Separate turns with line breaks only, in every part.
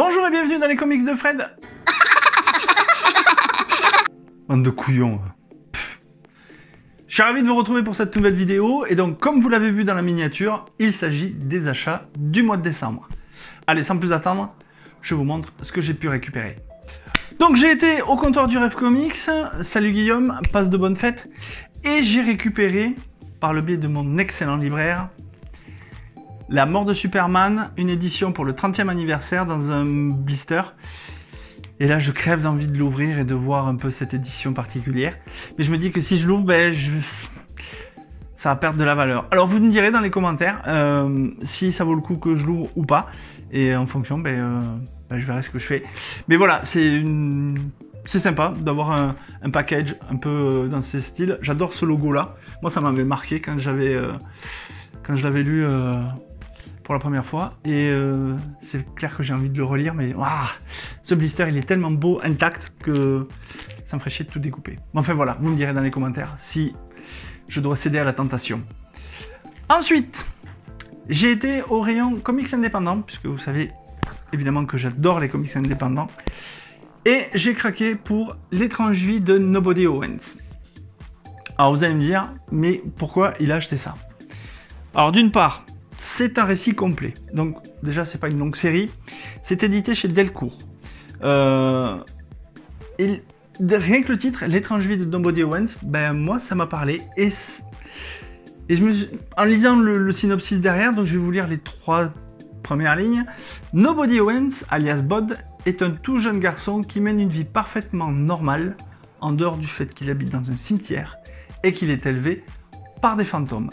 Bonjour et bienvenue dans les comics de Fred. Bande de couillons. Je suis ravi de vous retrouver pour cette nouvelle vidéo. Et donc, comme vous l'avez vu dans la miniature, il s'agit des achats du mois de décembre. Allez, sans plus attendre, je vous montre ce que j'ai pu récupérer. Donc, j'ai été au comptoir du Rêve Comics. Salut Guillaume, passe de bonnes fêtes. Et j'ai récupéré, par le biais de mon excellent libraire, La mort de Superman, une édition pour le 30e anniversaire dans un blister. Et là, je crève d'envie de l'ouvrir et de voir un peu cette édition particulière. Mais je me dis que si je l'ouvre, ben, ça va perdre de la valeur. Alors, vous me direz dans les commentaires si ça vaut le coup que je l'ouvre ou pas. Et en fonction, je verrai ce que je fais. Mais voilà, c'est sympa d'avoir un package un peu dans ce style. J'adore ce logo-là. Moi, ça m'avait marqué quand je l'avais lu pour la première fois. Et c'est clair que j'ai envie de le relire. Mais ce blister, il est tellement beau, intact, que ça me ferait chier de tout découper. Mais enfin voilà, vous me direz dans les commentaires si je dois céder à la tentation. Ensuite, j'ai été au rayon comics indépendants, puisque vous savez évidemment que j'adore les comics indépendants. Et j'ai craqué pour L'étrange vie de Nobody Owens. Alors vous allez me dire, mais pourquoi il a acheté ça? Alors d'une part, c'est un récit complet. Donc déjà, c'est pas une longue série. C'est édité chez Delcourt. Rien que le titre, L'étrange vie de Nobody Owens, ben moi ça m'a parlé. Et en lisant le synopsis derrière, donc je vais vous lire les 3 premières lignes. Nobody Owens, alias Bod, est un tout jeune garçon qui mène une vie parfaitement normale, en dehors du fait qu'il habite dans un cimetière et qu'il est élevé par des fantômes.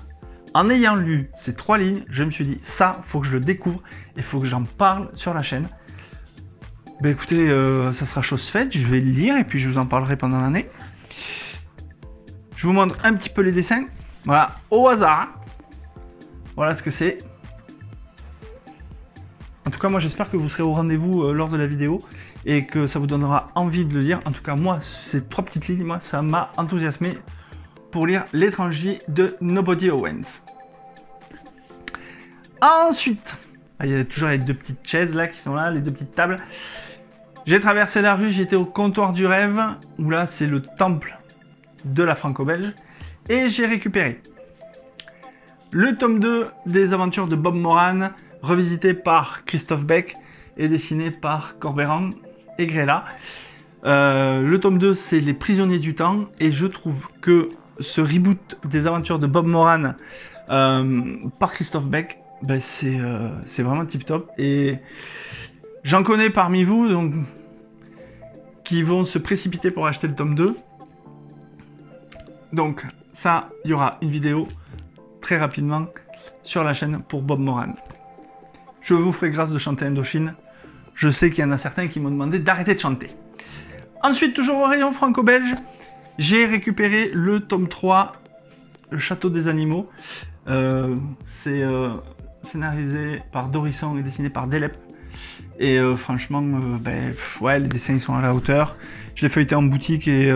En ayant lu ces 3 lignes, je me suis dit, ça, faut que je le découvre et faut que j'en parle sur la chaîne. Ben écoutez, ça sera chose faite, je vais le lire et puis je vous en parlerai pendant l'année. Je vous montre un petit peu les dessins. Voilà, au hasard. Voilà ce que c'est. En tout cas, moi j'espère que vous serez au rendez-vous lors de la vidéo et que ça vous donnera envie de le lire. En tout cas, moi, ces 3 petites lignes, moi, ça m'a enthousiasmé pour lire L'étrange vie de Nobody Owens. Ensuite, il y a toujours les 2 petites chaises là qui sont là, les 2 petites tables. J'ai traversé la rue, j'étais au comptoir du rêve, où là c'est le temple de la franco-belge, et j'ai récupéré le tome 2 des aventures de Bob Moran, revisité par Christophe Beck et dessiné par Corberan et Grella. Le tome 2, c'est Les prisonniers du temps, et je trouve que ce reboot des aventures de Bob Moran par Christophe Beck, ben c'est vraiment tip top. Et j'en connais parmi vous donc, qui vont se précipiter pour acheter le tome 2. Donc ça, il y aura une vidéo très rapidement sur la chaîne pour Bob Moran. Je vous ferai grâce de chanter Indochine. Je sais qu'il y en a certains qui m'ont demandé d'arrêter de chanter. Ensuite, toujours au rayon franco-belge, j'ai récupéré le tome 3, Le Château des Animaux. C'est scénarisé par Dorisson et dessiné par Delep. Et franchement, ouais, les dessins ils sont à la hauteur. Je l'ai feuilleté en boutique et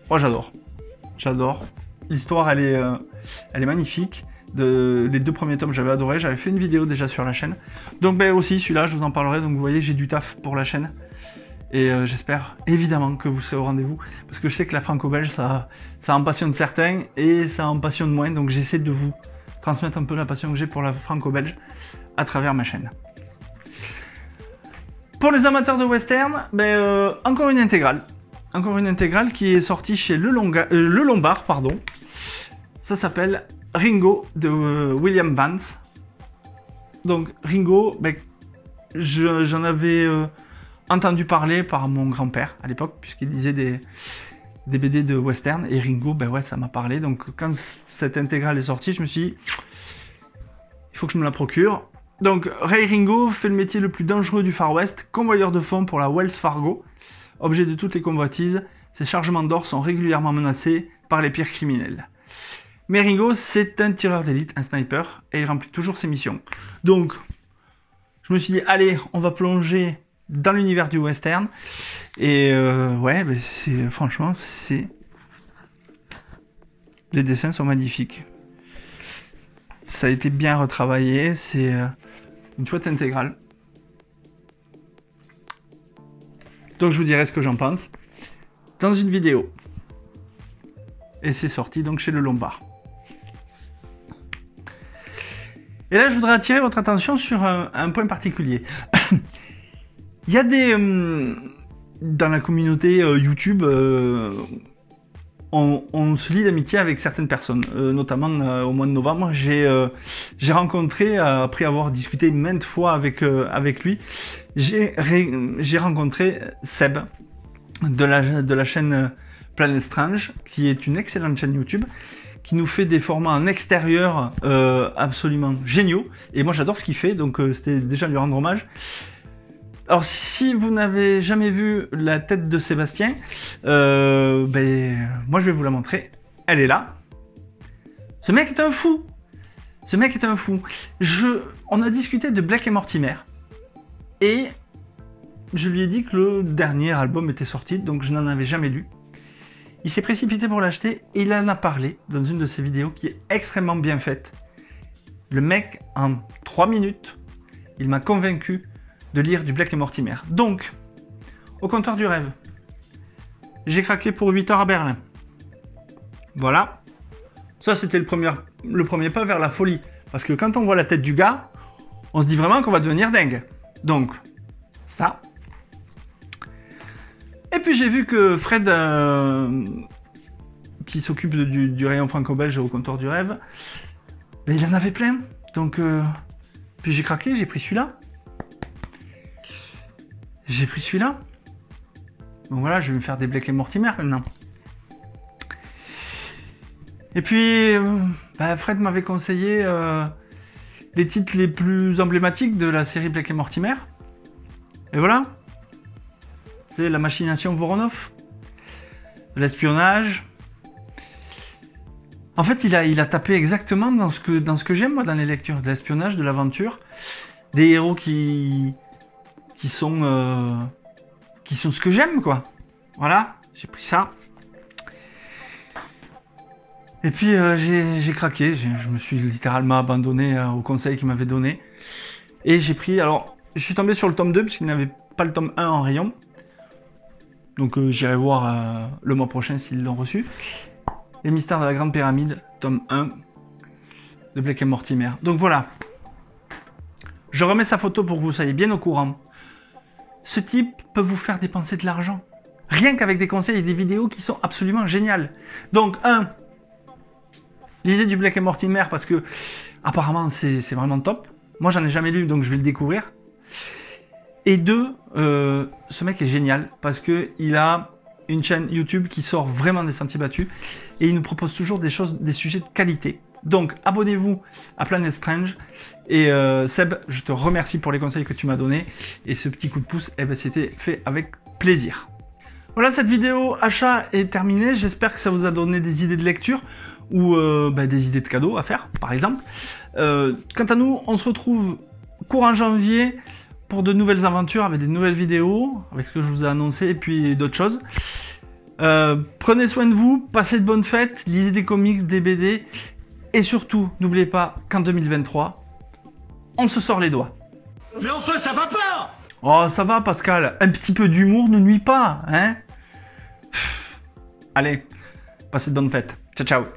moi j'adore. J'adore. L'histoire elle est magnifique. Les 2 premiers tomes j'avais adoré. J'avais fait une vidéo déjà sur la chaîne. Donc aussi celui-là je vous en parlerai. Donc vous voyez j'ai du taf pour la chaîne. Et j'espère évidemment que vous serez au rendez-vous. Parce que je sais que la franco-belge ça en passionne certains et ça en passionne moins. Donc j'essaie de vous transmettre un peu la passion que j'ai pour la franco-belge à travers ma chaîne. Pour les amateurs de western, encore une intégrale. Encore une intégrale qui est sortie chez Le Lombard, pardon. Ça s'appelle Ringo de William Vance. Donc Ringo, j'en avais entendu parler par mon grand-père à l'époque, puisqu'il lisait des BD de western, et Ringo, ouais, ça m'a parlé. Donc quand cette intégrale est sortie, je me suis dit, il faut que je me la procure. Donc Ray Ringo fait le métier le plus dangereux du Far West, convoyeur de fonds pour la Wells Fargo. Objet de toutes les convoitises, ses chargements d'or sont régulièrement menacés par les pires criminels. Mais Ringo, c'est un tireur d'élite, un sniper, et il remplit toujours ses missions. Donc, je me suis dit, allez, on va plonger dans l'univers du western. Et ouais, franchement, les dessins sont magnifiques. Ça a été bien retravaillé, c'est une chouette intégrale. Donc je vous dirai ce que j'en pense dans une vidéo. Et c'est sorti donc chez Le Lombard. Et là je voudrais attirer votre attention sur un point particulier. Il y a des... dans la communauté YouTube, on se lie d'amitié avec certaines personnes, notamment au mois de novembre. J'ai rencontré, après avoir discuté maintes fois avec lui, j'ai rencontré Seb de la chaîne Planet Strange, qui est une excellente chaîne YouTube, qui nous fait des formats en extérieur absolument géniaux. Et moi j'adore ce qu'il fait, donc c'était déjà lui rendre hommage. Alors, si vous n'avez jamais vu la tête de Sébastien, moi je vais vous la montrer. Elle est là. Ce mec est un fou. Ce mec est un fou. On a discuté de Blake et Mortimer. Et je lui ai dit que le dernier album était sorti, donc je n'en avais jamais lu. Il s'est précipité pour l'acheter et il en a parlé dans une de ses vidéos qui est extrêmement bien faite. Le mec, en 3 minutes, il m'a convaincu de lire du Blake et Mortimer. Donc, au comptoir du rêve, j'ai craqué pour 8 heures à Berlin. Voilà. Ça, c'était le premier pas vers la folie. Parce que quand on voit la tête du gars, on se dit vraiment qu'on va devenir dingue. Donc, ça. Et puis j'ai vu que Fred, qui s'occupe du rayon franco-belge au comptoir du rêve, il en avait plein. Donc, puis j'ai craqué, j'ai pris celui-là. Donc voilà, je vais me faire des Blake et Mortimer maintenant. Et puis, Fred m'avait conseillé les titres les plus emblématiques de la série Blake et Mortimer. Et voilà. C'est la machination Voronov, l'espionnage. En fait, il a tapé exactement dans ce que j'aime moi dans les lectures, de l'espionnage, de l'aventure, des héros qui sont ce que j'aime, quoi. Voilà, j'ai pris ça. Et puis j'ai craqué, je me suis littéralement abandonné au conseil qu'il m'avait donné. Et j'ai pris, alors, je suis tombé sur le tome 2 parce qu'il n'avait pas le tome 1 en rayon. Donc j'irai voir le mois prochain s'ils l'ont reçu. Les mystères de la Grande Pyramide, tome 1 de Blake et Mortimer. Donc voilà. Je remets sa photo pour que vous soyez bien au courant. Ce type peut vous faire dépenser de l'argent. Rien qu'avec des conseils et des vidéos qui sont absolument géniales. Donc, lisez du Blake et Mortimer parce que apparemment c'est vraiment top. Moi j'en ai jamais lu donc je vais le découvrir. Et 2, ce mec est génial parce que il a une chaîne YouTube qui sort vraiment des sentiers battus et il nous propose toujours des sujets de qualité. Donc abonnez-vous à Planet Strange et Seb, je te remercie pour les conseils que tu m'as donnés et ce petit coup de pouce, c'était fait avec plaisir. Voilà, cette vidéo achat est terminée, j'espère que ça vous a donné des idées de lecture ou des idées de cadeaux à faire par exemple. Quant à nous, on se retrouve courant janvier pour de nouvelles aventures avec des nouvelles vidéos, avec ce que je vous ai annoncé et puis d'autres choses. Prenez soin de vous, passez de bonnes fêtes, lisez des comics, des BD et surtout, n'oubliez pas qu'en 2023, on se sort les doigts.
Mais enfin, ça va pas!
Oh, ça va Pascal, un petit peu d'humour ne nuit pas, hein? Allez, passez de bonnes fêtes. Ciao, ciao.